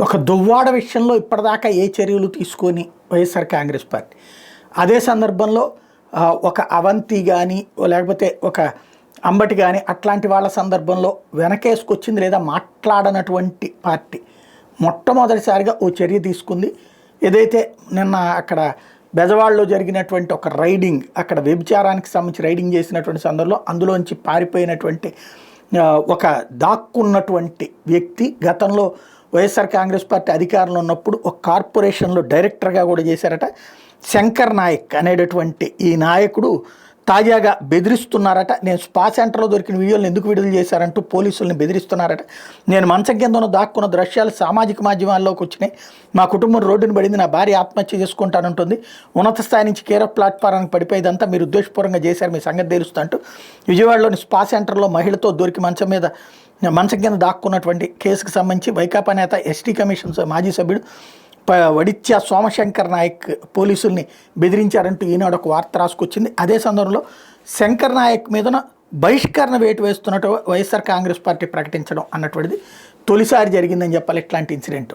ఒక దువ్వాడ విషయంలో ఇప్పటిదాకా ఏ చర్యలు తీసుకొని వైఎస్ఆర్ కాంగ్రెస్ పార్టీ, అదే సందర్భంలో ఒక అవంతి కానీ లేకపోతే ఒక అంబటి కానీ అట్లాంటి వాళ్ళ సందర్భంలో వెనకేసుకొచ్చింది లేదా మాట్లాడనటువంటి పార్టీ మొట్టమొదటిసారిగా ఓ చర్య తీసుకుంది. ఏదైతే నిన్న అక్కడ బెజవాడలో జరిగినటువంటి ఒక రైడింగ్, అక్కడ వ్యభిచారానికి సంబంధించి రైడింగ్ చేసినటువంటి సందర్భంలో అందులోంచి పారిపోయినటువంటి ఒక దాక్కున్నటువంటి వ్యక్తి గతంలో వైఎస్ఆర్ కాంగ్రెస్ పార్టీ అధికారంలో ఉన్నప్పుడు ఒక కార్పొరేషన్లో డైరెక్టర్గా కూడా చేశారట. శంకర్ నాయక్ అనేటటువంటి ఈ నాయకుడు తాజాగా బెదిరిస్తున్నారట. నేను స్పా సెంటర్లో దొరికిన వీడియోలను ఎందుకు విడుదల చేశారంటూ పోలీసుల్ని బెదిరిస్తున్నారట. నేను మంచం కింద దాక్కున్న దృశ్యాలు సామాజిక మాధ్యమాల్లోకి వచ్చినాయి. మా కుటుంబం రోడ్డును పడింది, నా భార్య ఆత్మహత్య చేసుకుంటానంటుంది. ఉన్నత స్థాయి నుంచి కేర్ ఆఫ్ ప్లాట్ఫారానికి పడిపోయేదంతా మీరు ఉద్దేశపూర్వకంగా చేశారు, మీ సంగతి తెలుస్తా అంటూ విజయవాడలోని స్పా సెంటర్లో మహిళతో దొరికి మంచం కింద దాక్కున్నటువంటి కేసుకు సంబంధించి వైకాపా నేత ఎస్టీ కమిషన్ మాజీ సభ్యుడు వడిత్య సోమశంకర్ నాయక్ పోలీసుల్ని బెదిరించారంటూ ఈనాడు ఒక వార్త రాసుకొచ్చింది. అదే సందర్భంలో శంకర్ నాయక్ మీదన బహిష్కరణ వేటు వేస్తున్నట్టు వైఎస్ఆర్ కాంగ్రెస్ పార్టీ ప్రకటించడం అన్నటువంటిది తొలిసారి జరిగిందని చెప్పాలి ఇట్లాంటి ఇన్సిడెంట్.